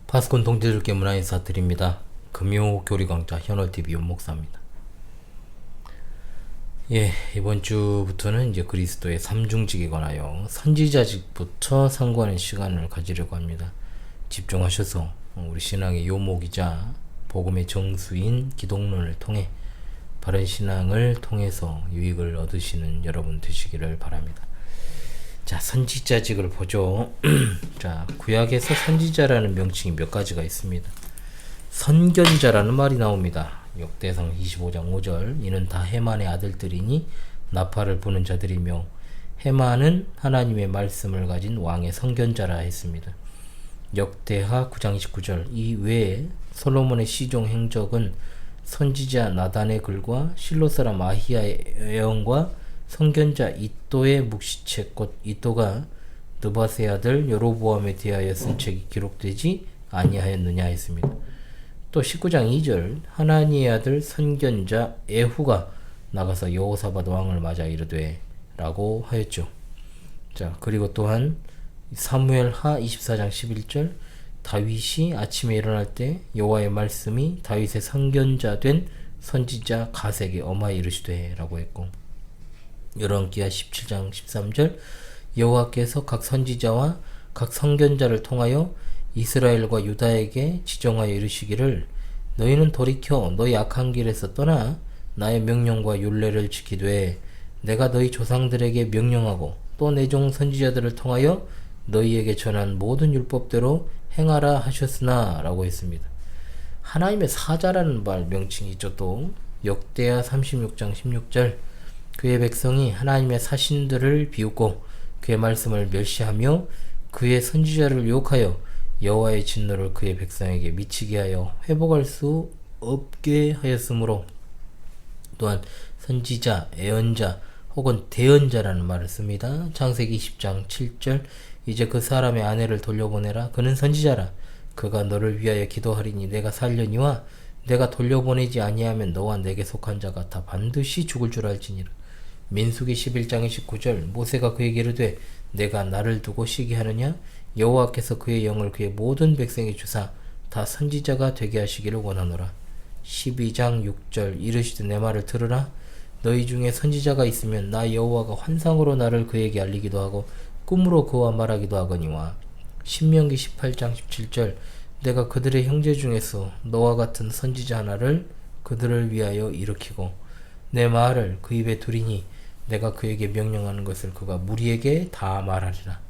파스콘 동지들께 문화 인사드립니다. 금요교리강좌 현월TV 윤목사입니다. 이번 주부터는 이제 그리스도의 삼중직에 관하여 선지자직부터 상고하는 시간을 가지려고 합니다. 집중하셔서 우리 신앙의 요목이자 복음의 정수인 기독론을 통해 바른 신앙을 통해서 유익을 얻으시는 여러분 되시기를 바랍니다. 자, 선지자직을 보죠. 자, 구약에서 선지자라는 명칭이 몇 가지가 있습니다. 선견자라는 말이 나옵니다. 역대상 25장 5절. 이는 다 헤만의 아들들이니 나팔을 부는 자들이며, 헤만은 하나님의 말씀을 가진 왕의 선견자라 했습니다. 역대하 9장 29절. 이 외에 솔로몬의 시종 행적은 선지자 나단의 글과 실로 사람 아히야의 예언과 선견자 이또의 묵시책 곧 이또가 느바세 아들 여로보암에 대하여 쓴 책이 기록되지 아니하였느냐 했습니다. 또 19장 2절. 하나니의 아들 선견자 에후가 나가서 여호사밧 왕을 맞아 이르되 라고 하였죠. 자, 그리고 또한 사무엘하 24장 11절. 다윗이 아침에 일어날 때 여호와의 말씀이 다윗의 선견자 된 선지자 갓에게 엄하여 이르시되 라고 했고, 열왕기하 17장 13절. 여호와께서 각 선지자와 각 선견자를 통하여 이스라엘과 유다에게 지정하여 이르시기를, 너희는 돌이켜 너희 악한 길에서 떠나 나의 명령과 율례를 지키되 내가 너희 조상들에게 명령하고 또 내 종 선지자들을 통하여 너희에게 전한 모든 율법대로 행하라 하셨으나 라고 했습니다. 하나님의 사자라는 말 명칭이 있죠. 또 역대하 36장 16절. 그의 백성이 하나님의 사신들을 비웃고 그의 말씀을 멸시하며 그의 선지자를 유혹하여 여호와의 진노를 그의 백성에게 미치게 하여 회복할 수 없게 하였으므로, 또한 선지자, 예언자 혹은 대언자라는 말을 씁니다. 창세기 20장 7절. 이제 그 사람의 아내를 돌려보내라. 그는 선지자라. 그가 너를 위하여 기도하리니 내가 살려니와 내가 돌려보내지 아니하면 너와 내게 속한 자가 다 반드시 죽을 줄 알지니라. 민수기 11장 29절. 모세가 그에게 이르되 내가 나를 두고 시기하느냐? 여호와께서 그의 영을 그의 모든 백성에 주사 다 선지자가 되게 하시기를 원하노라. 12장 6절. 이르시되 내 말을 들으라. 너희 중에 선지자가 있으면 나 여호와가 환상으로 나를 그에게 알리기도 하고 꿈으로 그와 말하기도 하거니와. 신명기 18장 17절. 내가 그들의 형제 중에서 너와 같은 선지자 하나를 그들을 위하여 일으키고 내 말을 그 입에 두리니 내가 그에게 명령하는 것을 그가 무리에게 다 말하리라.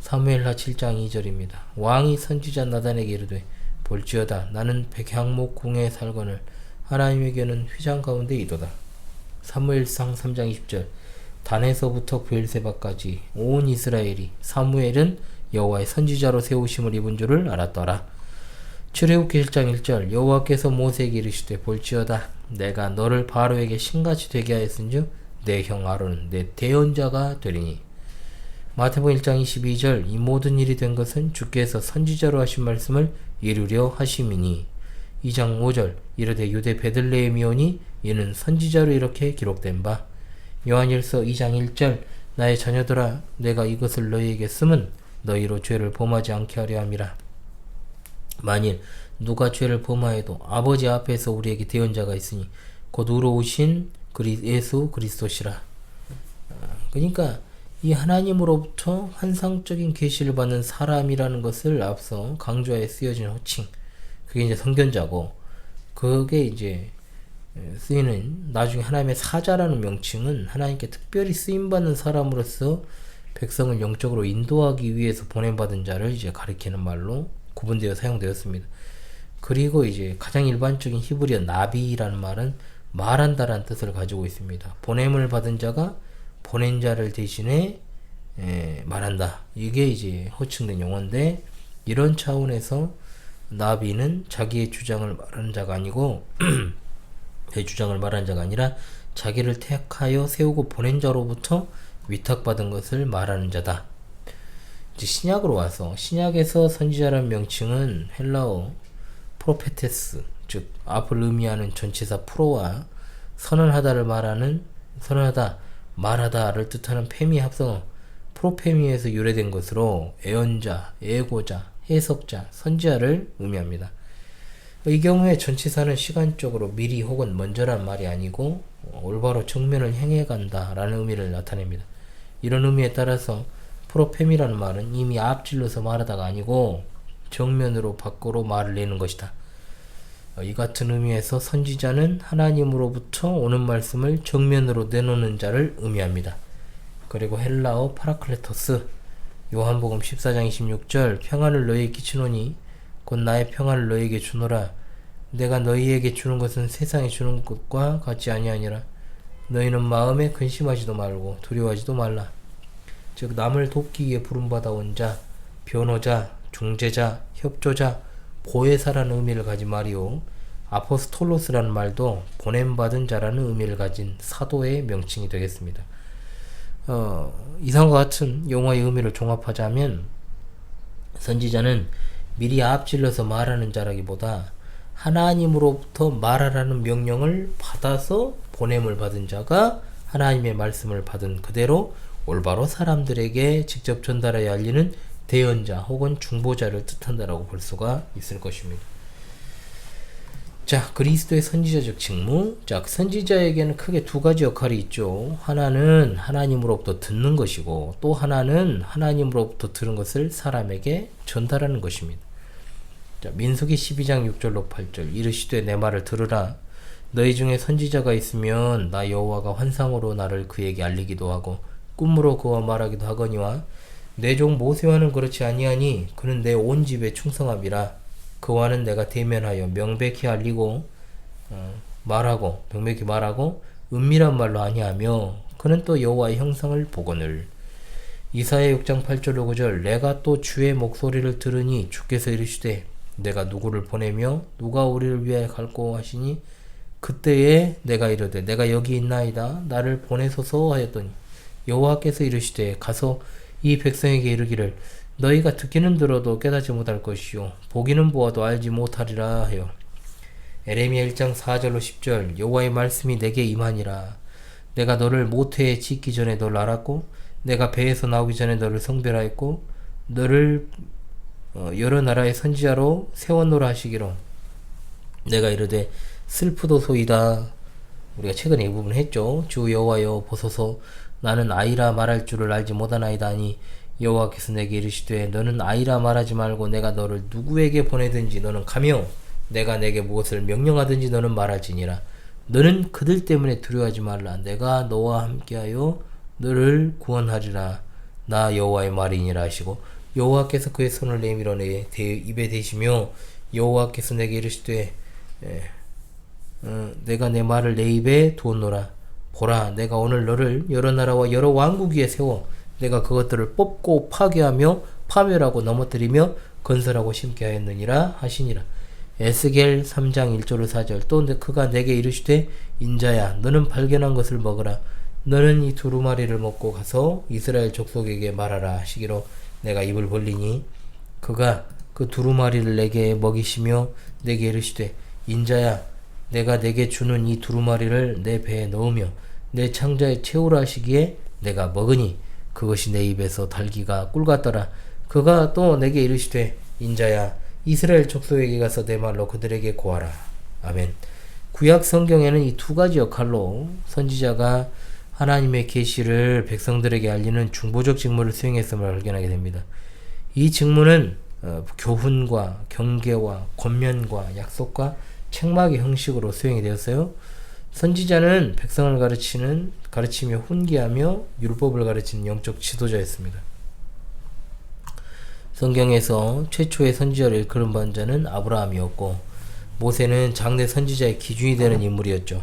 사무엘하 7장 2절입니다. 왕이 선지자 나단에게 이르되 볼지어다 나는 백향목 궁에 살거늘 하나님에게는 휘장 가운데 이도다. 사무엘상 3장 20절. 단에서부터 브엘세바까지 온 이스라엘이 사무엘은 여호와의 선지자로 세우심을 입은 줄을 알았더라. 출애굽기 1장 1절. 여호와께서 모세에게 이르시되 볼지어다 내가 너를 바로에게 신같이 되게 하였은즉 내 형 아론은 내 대언자가 되리니. 마태복음 1장 22절. 이 모든 일이 된 것은 주께서 선지자로 하신 말씀을 이루려 하심이니. 2장 5절. 이르되 유대 베들레헴이오니 이는 선지자로 이렇게 기록된 바. 요한일서 2장 1절. 나의 자녀들아 내가 이것을 너희에게 쓰면 너희로 죄를 범하지 않게 하려 함이라. 만일 누가 죄를 범하여도 아버지 앞에서 우리에게 대언자가 있으니 곧 의로우신 예수 그리스도시라. 그러니까 이 하나님으로부터 환상적인 계시를 받는 사람이라는 것을 앞서 강조하여 쓰여진 호칭, 그게 이제 선견자고, 그게 이제 쓰이는 나중에 하나님의 사자라는 명칭은 하나님께 특별히 쓰임받는 사람으로서 백성을 영적으로 인도하기 위해서 보냄받은 자를 이제 가리키는 말로 구분되어 사용되었습니다. 그리고 이제 가장 일반적인 히브리어 나비라는 말은 말한다라는 뜻을 가지고 있습니다. 보냄을 받은 자가 보낸 자를 대신에 말한다. 이게 이제 호칭된 용어인데, 이런 차원에서 나비는 자기의 주장을 말하는 자가 아니고 내 주장을 말하는 자가 아니라 자기를 택하여 세우고 보낸 자로부터 위탁받은 것을 말하는 자다. 이제 신약으로 와서 신약에서 선지자라는 명칭은 헬라어 프로페테스, 즉 앞을 의미하는 전치사 프로와 선언하다를 말하는 선언하다, 말하다를 뜻하는 페미 합성어 프로페미에서 유래된 것으로 애언자, 예고자, 해석자, 선지자를 의미합니다. 이 경우에 전치사는 시간적으로 미리 혹은 먼저란 말이 아니고 올바로 정면을 향해 간다 라는 의미를 나타냅니다. 이런 의미에 따라서 프로페미라는 말은 이미 앞질러서 말하다가 아니고 정면으로 밖으로 말을 내는 것이다. 이 같은 의미에서 선지자는 하나님으로부터 오는 말씀을 정면으로 내놓는 자를 의미합니다. 그리고 헬라어 파라클레토스, 요한복음 14장 26절, 평안을 너희에게 끼치노니 곧 나의 평안을 너희에게 주노라. 내가 너희에게 주는 것은 세상에 주는 것과 같지 아니하니라. 너희는 마음에 근심하지도 말고 두려워하지도 말라. 즉 남을 돕기 위해 부름받아온 자, 변호자, 중재자, 협조자, 보혜사라는 의미를 가진 말이요, 아포스톨로스라는 말도 보냄받은 자라는 의미를 가진 사도의 명칭이 되겠습니다. 이상과 같은 용어의 의미를 종합하자면 선지자는 미리 앞질러서 말하는 자라기보다 하나님으로부터 말하라는 명령을 받아서 보냄을 받은 자가 하나님의 말씀을 받은 그대로 올바로 사람들에게 직접 전달하여 알리는 대언자 혹은 중보자를 뜻한다라고 볼 수가 있을 것입니다. 자, 그리스도의 선지자적 직무. 자, 선지자에게는 크게 두 가지 역할이 있죠. 하나는 하나님으로부터 듣는 것이고 또 하나는 하나님으로부터 들은 것을 사람에게 전달하는 것입니다. 자, 민수기 12장 6절로 8절, 이르시되 내 말을 들으라. 너희 중에 선지자가 있으면 나 여호와가 환상으로 나를 그에게 알리기도 하고 꿈으로 그와 말하기도 하거니와 내 종 모세와는 그렇지 아니하니 그는 내 온 집에 충성함이라. 그와는 내가 대면하여 명백히 알리고 명백히 말하고 은밀한 말로 아니하며 그는 또 여호와의 형상을 보거늘. 이사야 6장 8절 9절, 내가 또 주의 목소리를 들으니 주께서 이르시되 내가 누구를 보내며 누가 우리를 위하여 갈고 하시니 그때에 내가 이르되 내가 여기 있나이다 나를 보내소서 하였더니 여호와께서 이르시되 가서 이 백성에게 이르기를 너희가 듣기는 들어도 깨닫지 못할 것이요 보기는 보아도 알지 못하리라 하여. 에레미야 1장 4절로 10절, 여호와의 말씀이 내게 임하니라. 내가 너를 모태에 짓기 전에 너를 알았고 내가 배에서 나오기 전에 너를 성별하였고 너를 여러 나라의 선지자로 세웠노라 하시기로 내가 이르되 슬프도소이다. 우리가 최근에 이 부분 했죠. 주 여호와여 보소서 나는 아이라 말할 줄을 알지 못하나이다 하니 여호와께서 내게 이르시되 너는 아이라 말하지 말고 내가 너를 누구에게 보내든지 너는 가며 내가 내게 무엇을 명령하든지 너는 말할지니라. 너는 그들 때문에 두려워하지 말라. 내가 너와 함께하여 너를 구원하리라. 나 여호와의 말이니라 하시고 여호와께서 그의 손을 내밀어 내 입에 대시며 여호와께서 내게 이르시되 내가 내 말을 내 입에 두었노라. 보라 내가 오늘 너를 여러 나라와 여러 왕국 위에 세워 내가 그것들을 뽑고 파괴하며 파멸하고 넘어뜨리며 건설하고 심게 하였느니라 하시니라. 에스겔 3장 1절로 4절, 또 그가 내게 이르시되 인자야 너는 발견한 것을 먹으라. 너는 이 두루마리를 먹고 가서 이스라엘 족속에게 말하라 하시기로 내가 입을 벌리니 그가 그 두루마리를 내게 먹이시며 내게 이르시되 인자야 내가 내게 주는 이 두루마리를 내 배에 넣으며 내 창자에 채우라 하시기에 내가 먹으니 그것이 내 입에서 달기가 꿀 같더라. 그가 또 내게 이르시되 인자야 이스라엘 족속에게 가서 내 말로 그들에게 고하라. 아멘. 구약 성경에는 이 두 가지 역할로 선지자가 하나님의 계시를 백성들에게 알리는 중보적 직무를 수행했음을 발견하게 됩니다. 이 직무는 교훈과 경계와 권면과 약속과 책막의 형식으로 수행이 되었어요. 선지자는 백성을 가르치며 훈계하며 율법을 가르치는 영적 지도자였습니다. 성경에서 최초의 선지자를 일컬은 자는 아브라함이었고 모세는 장래 선지자의 기준이 되는 인물이었죠.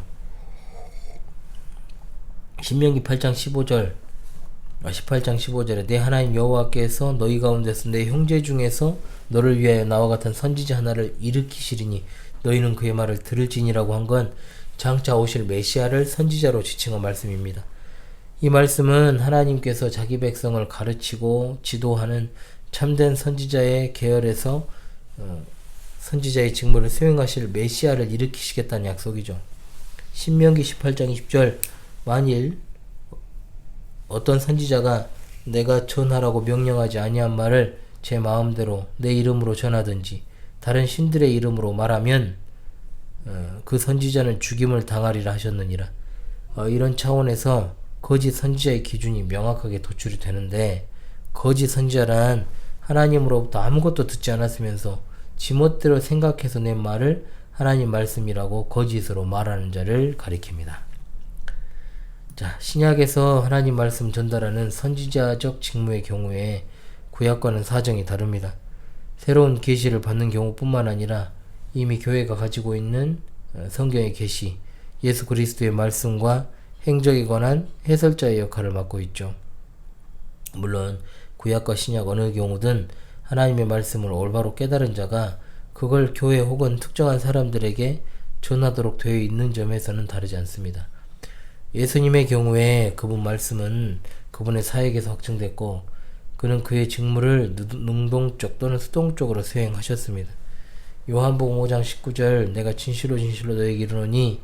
신명기 8장 18장 15절에 내 하나님 여호와께서 너희 가운데서 내 형제 중에서 너를 위하여 나와 같은 선지자 하나를 일으키시리니 너희는 그의 말을 들을지니라고 한 건 장차 오실 메시아를 선지자로 지칭한 말씀입니다. 이 말씀은 하나님께서 자기 백성을 가르치고 지도하는 참된 선지자의 계열에서 선지자의 직무를 수행하실 메시아를 일으키시겠다는 약속이죠. 신명기 18장 20절, 만일 어떤 선지자가 내가 전하라고 명령하지 아니한 말을 제 마음대로 내 이름으로 전하든지 다른 신들의 이름으로 말하면 그 선지자는 죽임을 당하리라 하셨느니라. 이런 차원에서 거짓 선지자의 기준이 명확하게 도출이 되는데, 거짓 선지자란 하나님으로부터 아무것도 듣지 않았으면서 지멋대로 생각해서 낸 말을 하나님 말씀이라고 거짓으로 말하는 자를 가리킵니다. 자, 신약에서 하나님 말씀 전달하는 선지자적 직무의 경우에 구약과는 사정이 다릅니다. 새로운 계시를 받는 경우뿐만 아니라 이미 교회가 가지고 있는 성경의 계시, 예수 그리스도의 말씀과 행적에 관한 해설자의 역할을 맡고 있죠. 물론 구약과 신약 어느 경우든 하나님의 말씀을 올바로 깨달은 자가 그걸 교회 혹은 특정한 사람들에게 전하도록 되어 있는 점에서는 다르지 않습니다. 예수님의 경우에 그분 말씀은 그분의 사역에서 확증됐고, 그는 그의 직무를 능동적 또는 수동적으로 수행하셨습니다. 요한복음 5장 19절, 내가 진실로 진실로 너에게 이르노니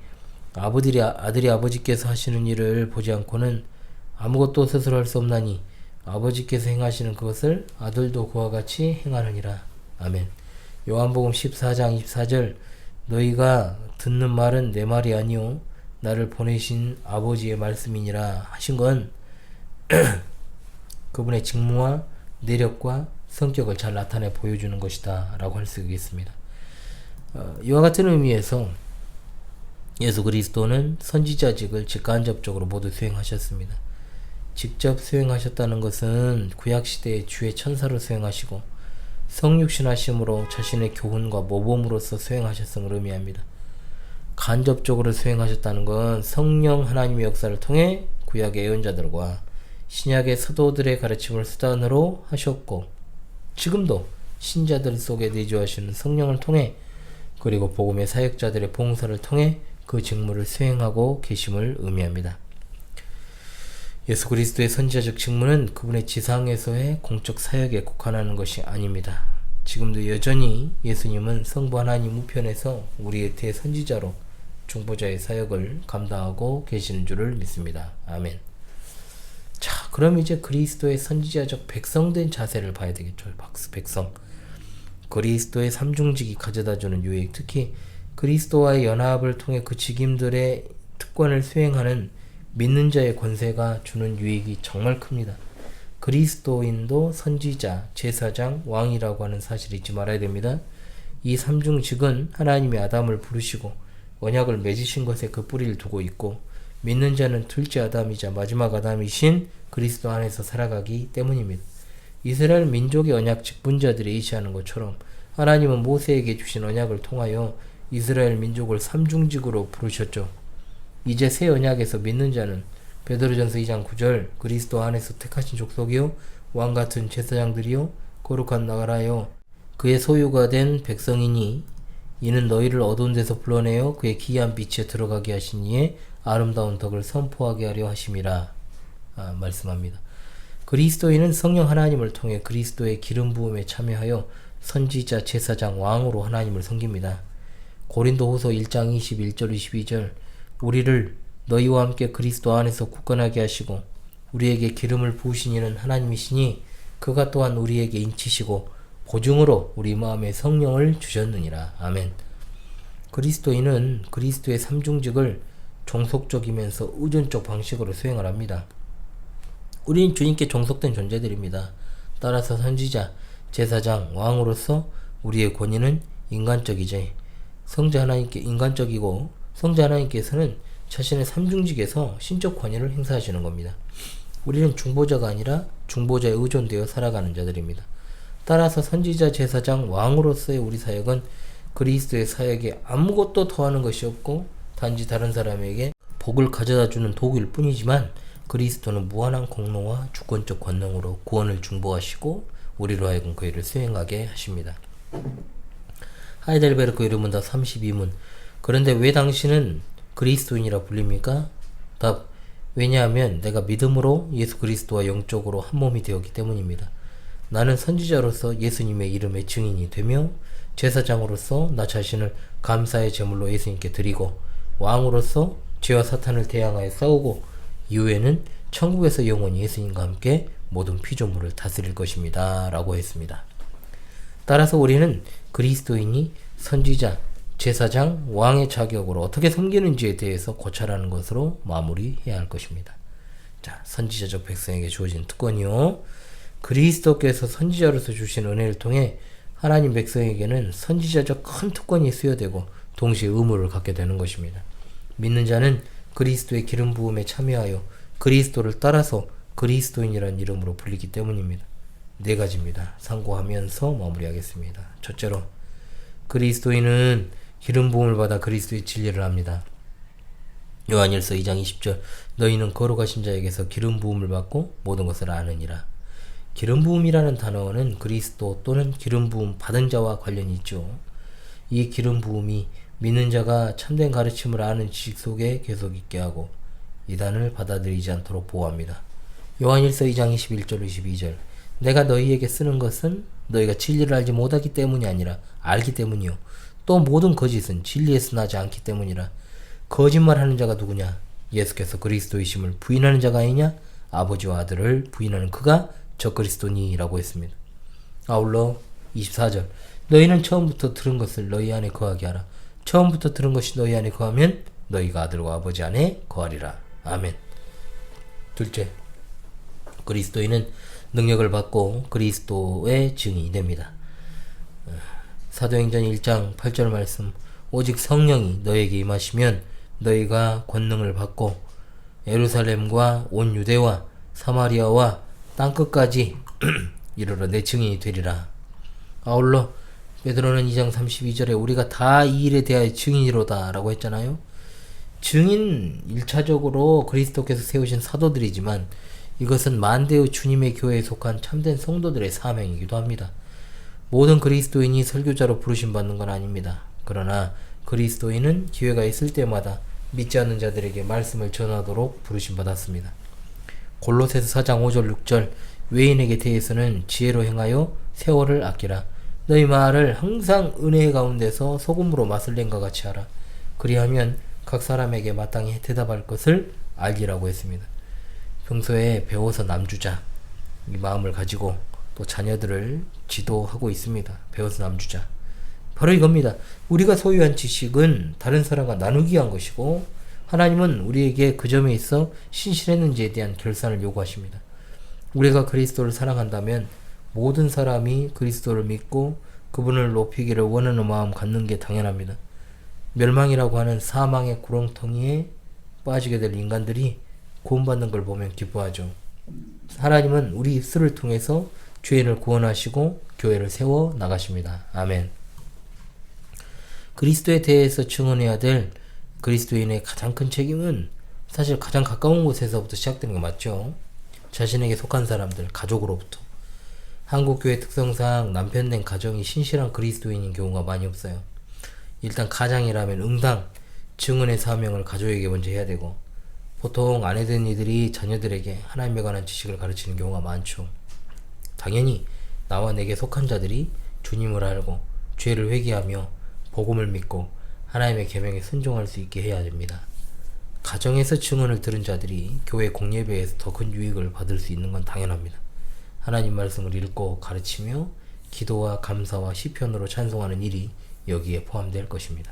아들이 아버지께서 하시는 일을 보지 않고는 아무것도 스스로 할 수 없나니 아버지께서 행하시는 그것을 아들도 그와 같이 행하느니라. 아멘. 요한복음 14장 24절, 너희가 듣는 말은 내 말이 아니오 나를 보내신 아버지의 말씀이니라 하신 건 그분의 직무와 내력과 성격을 잘 나타내 보여주는 것이다 라고 할 수 있겠습니다. 이와 같은 의미에서 예수 그리스도는 선지자직을 직간접적으로 모두 수행하셨습니다. 직접 수행하셨다는 것은 구약시대의 주의 천사로 수행하시고 성육신하심으로 자신의 교훈과 모범으로서 수행하셨음을 의미합니다. 간접적으로 수행하셨다는 건 성령 하나님의 역사를 통해 구약의 예언자들과 신약의 사도들의 가르침을 수단으로 하셨고, 지금도 신자들 속에 내주하시는 성령을 통해 그리고 복음의 사역자들의 봉사를 통해 그 직무를 수행하고 계심을 의미합니다. 예수 그리스도의 선지자적 직무는 그분의 지상에서의 공적 사역에 국한하는 것이 아닙니다. 지금도 여전히 예수님은 성부 하나님 우편에서 우리의 대선지자로 중보자의 사역을 감당하고 계시는 줄을 믿습니다. 아멘. 자, 그럼 이제 그리스도의 선지자적 백성된 자세를 봐야 되겠죠. 백성. 그리스도의 삼중직이 가져다주는 유익, 특히 그리스도와의 연합을 통해 그 직임들의 특권을 수행하는 믿는 자의 권세가 주는 유익이 정말 큽니다. 그리스도인도 선지자, 제사장, 왕이라고 하는 사실을 잊지 말아야 됩니다. 이 삼중직은 하나님이 아담을 부르시고 언약을 맺으신 것에 그 뿌리를 두고 있고, 믿는 자는 둘째 아담이자 마지막 아담이신 그리스도 안에서 살아가기 때문입니다. 이스라엘 민족의 언약 직분자들이 의지하는 것처럼 하나님은 모세에게 주신 언약을 통하여 이스라엘 민족을 삼중직으로 부르셨죠. 이제 새 언약에서 믿는 자는 베드로전서 2장 9절, 그리스도 안에서 택하신 족속이요 왕같은 제사장들이요 거룩한 나라요 그의 소유가 된 백성이니 이는 너희를 어두운 데서 불러내어 그의 기이한 빛에 들어가게 하신 이의 아름다운 덕을 선포하게 하려 하심이라 말씀합니다. 그리스도인은 성령 하나님을 통해 그리스도의 기름 부음에 참여하여 선지자, 제사장, 왕으로 하나님을 섬깁니다. 고린도후서 1장 21절 22절, 우리를 너희와 함께 그리스도 안에서 굳건하게 하시고 우리에게 기름을 부으신 이는 하나님이시니 그가 또한 우리에게 인치시고 보증으로 우리 마음에 성령을 주셨느니라. 아멘. 그리스도인은 그리스도의 삼중직을 종속적이면서 의존적 방식으로 수행을 합니다. 우리는 주님께 종속된 존재들입니다. 따라서 선지자, 제사장, 왕으로서 우리의 권위는 인간적이지, 성자 하나님께 인간적이고 성자 하나님께서는 자신의 삼중직에서 신적 권위를 행사하시는 겁니다. 우리는 중보자가 아니라 중보자에 의존되어 살아가는 자들입니다. 따라서 선지자, 제사장, 왕으로서의 우리 사역은 그리스도의 사역에 아무것도 더하는 것이 없고 단지 다른 사람에게 복을 가져다주는 도구일 뿐이지만, 그리스도는 무한한 공로와 주권적 권능으로 구원을 중보하시고 우리로 하여금 그 일을 수행하게 하십니다. 하이델베르크 이름문답 32문. 그런데 왜 당신은 그리스도인이라 불립니까? 답. 왜냐하면 내가 믿음으로 예수 그리스도와 영적으로 한 몸이 되었기 때문입니다. 나는 선지자로서 예수님의 이름의 증인이 되며, 제사장으로서 나 자신을 감사의 제물로 예수님께 드리고, 왕으로서 죄와 사탄을 대항하여 싸우고, 이후에는 천국에서 영원히 예수님과 함께 모든 피조물을 다스릴 것입니다. 라고 했습니다. 따라서 우리는 그리스도인이 선지자, 제사장, 왕의 자격으로 어떻게 섬기는지에 대해서 고찰하는 것으로 마무리해야 할 것입니다. 자, 선지자적 백성에게 주어진 특권이요. 그리스도께서 선지자로서 주신 은혜를 통해 하나님 백성에게는 선지자적 큰 특권이 수여되고 동시에 의무를 갖게 되는 것입니다. 믿는 자는 그리스도의 기름 부음에 참여하여 그리스도를 따라서 그리스도인이라는 이름으로 불리기 때문입니다. 네 가지입니다. 상고하면서 마무리하겠습니다. 첫째로, 그리스도인은 기름 부음을 받아 그리스도의 진리를 합니다. 요한일서 2장 20절, 너희는 거룩하신 자에게서 기름 부음을 받고 모든 것을 아느니라. 기름 부음이라는 단어는 그리스도 또는 기름 부음 받은 자와 관련이 있죠. 이 기름 부음이 믿는 자가 참된 가르침을 아는 지식 속에 계속 있게 하고 이단을 받아들이지 않도록 보호합니다. 요한일서 2장 21절 22절, 내가 너희에게 쓰는 것은 너희가 진리를 알지 못하기 때문이 아니라 알기 때문이요 또 모든 거짓은 진리에서 나지 않기 때문이라. 거짓말하는 자가 누구냐? 예수께서 그리스도이심을 부인하는 자가 아니냐? 아버지와 아들을 부인하는 그가 적그리스도니라고 했습니다. 아울러 24절, 너희는 처음부터 들은 것을 너희 안에 거하게 하라. 처음부터 들은 것이 너희 안에 거하면 너희가 아들과 아버지 안에 거하리라. 아멘. 둘째, 그리스도인은 능력을 받고 그리스도의 증인이 됩니다. 사도행전 1장 8절 말씀, 오직 성령이 너에게 임하시면 너희가 권능을 받고 예루살렘과 온 유대와 사마리아와 땅끝까지 이르러 내 증인이 되리라. 아울러 베드로는 2장 32절에 우리가 다 이 일에 대하여 증인이로다 라고 했잖아요. 증인 1차적으로 그리스도께서 세우신 사도들이지만 이것은 만대의 주님의 교회에 속한 참된 성도들의 사명이기도 합니다. 모든 그리스도인이 설교자로 부르심 받는 건 아닙니다. 그러나 그리스도인은 기회가 있을 때마다 믿지 않는 자들에게 말씀을 전하도록 부르심 받았습니다. 골로새서 4장 5절 6절, 외인에게 대해서는 지혜로 행하여 세월을 아끼라. 너희 말을 항상 은혜 가운데서 소금으로 맛을 낸과 같이 하라. 그리하면 각 사람에게 마땅히 대답할 것을 알리라고 했습니다. 평소에 배워서 남주자, 이 마음을 가지고 또 자녀들을 지도하고 있습니다. 배워서 남주자. 바로 이겁니다. 우리가 소유한 지식은 다른 사람과 나누기 위한 것이고 하나님은 우리에게 그 점에 있어 신실했는지에 대한 결산을 요구하십니다. 우리가 그리스도를 사랑한다면 모든 사람이 그리스도를 믿고 그분을 높이기를 원하는 마음 갖는 게 당연합니다. 멸망이라고 하는 사망의 구렁텅이에 빠지게 될 인간들이 구원받는 걸 보면 기뻐하죠. 하나님은 우리 입술을 통해서 죄인을 구원하시고 교회를 세워 나가십니다. 아멘. 그리스도에 대해서 증언해야 될 그리스도인의 가장 큰 책임은 사실 가장 가까운 곳에서부터 시작되는 게 맞죠. 자신에게 속한 사람들, 가족으로부터. 한국교회 특성상 남편 된 가정이 신실한 그리스도인인 경우가 많이 없어요. 일단 가장이라면 응당, 증언의 사명을 가족에게 먼저 해야 되고 보통 아내 된 이들이 자녀들에게 하나님에 관한 지식을 가르치는 경우가 많죠. 당연히 나와 내게 속한 자들이 주님을 알고 죄를 회개하며 복음을 믿고 하나님의 계명에 순종할 수 있게 해야 됩니다. 가정에서 증언을 들은 자들이 교회 공예배에서 더 큰 유익을 받을 수 있는 건 당연합니다. 하나님 말씀을 읽고 가르치며 기도와 감사와 시편으로 찬송하는 일이 여기에 포함될 것입니다.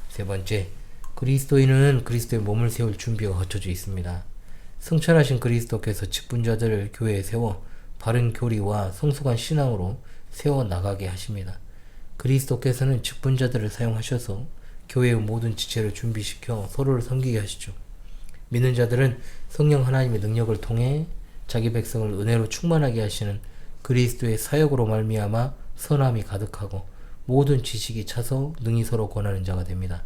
세 번째, 그리스도인은 그리스도의 몸을 세울 준비가 갖춰져 있습니다. 승천하신 그리스도께서 직분자들을 교회에 세워 바른 교리와 성숙한 신앙으로 세워나가게 하십니다. 그리스도께서는 직분자들을 사용하셔서 교회의 모든 지체를 준비시켜 서로를 섬기게 하시죠. 믿는 자들은 성령 하나님의 능력을 통해 자기 백성을 은혜로 충만하게 하시는 그리스도의 사역으로 말미암아 선함이 가득하고 모든 지식이 차서 능히 서로 권하는 자가 됩니다.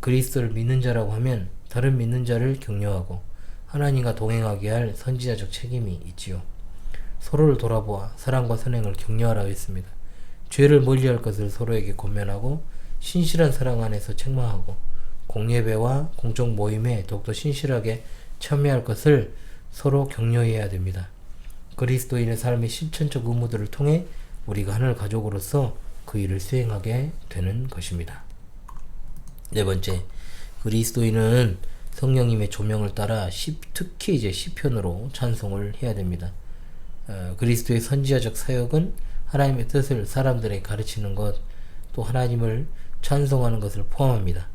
그리스도를 믿는 자라고 하면 다른 믿는 자를 격려하고 하나님과 동행하게 할 선지자적 책임이 있지요. 서로를 돌아보아 사랑과 선행을 격려하라고 했습니다. 죄를 멀리할 것을 서로에게 권면하고 신실한 사랑 안에서 책망하고 공예배와 공적 모임에 더욱더 신실하게 참여할 것을 서로 격려해야 됩니다. 그리스도인의 삶의 실천적 의무들을 통해 우리가 하늘 가족으로서 그 일을 수행하게 되는 것입니다. 네 번째, 그리스도인은 성령님의 조명을 따라 특히 시편으로 찬송을 해야 됩니다. 그리스도의 선지자적 사역은 하나님의 뜻을 사람들에게 가르치는 것, 또 하나님을 찬송하는 것을 포함합니다.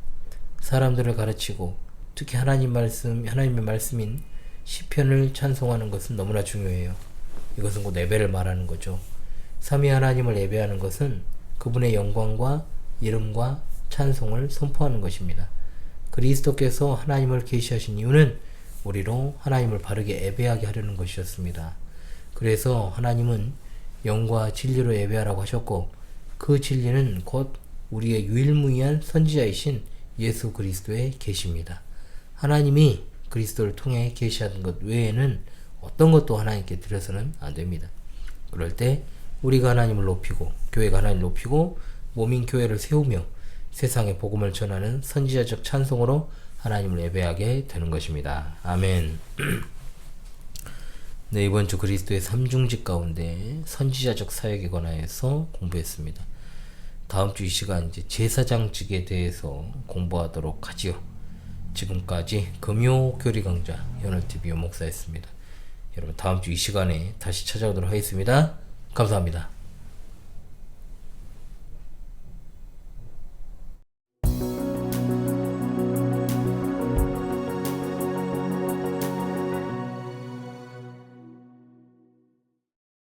사람들을 가르치고 특히 하나님의 말씀인 시편을 찬송하는 것은 너무나 중요해요. 이것은 곧 예배를 말하는 거죠. 삼위 하나님을 예배하는 것은 그분의 영광과 이름과 찬송을 선포하는 것입니다. 그리스도께서 하나님을 계시하신 이유는 우리로 하나님을 바르게 예배하게 하려는 것이었습니다. 그래서 하나님은 영과 진리로 예배하라고 하셨고, 그 진리는 곧 우리의 유일무이한 선지자이신 예수 그리스도의 계시입니다. 하나님이 그리스도를 통해 계시하는 것 외에는 어떤 것도 하나님께 드려서는 안 됩니다. 그럴 때 우리가 하나님을 높이고 교회가 하나님을 높이고 몸인 교회를 세우며 세상에 복음을 전하는 선지자적 찬송으로 하나님을 예배하게 되는 것입니다. 아멘. 네, 이번 주 그리스도의 삼중직 가운데 선지자적 사역에 관하여서 공부했습니다. 다음 주 이 시간 이제 제사장직에 대해서 공부하도록 하지요. 지금까지 금요 교리 강좌 현월TV 요목사였습니다. 여러분 다음 주 이 시간에 다시 찾아오도록 하겠습니다. 감사합니다.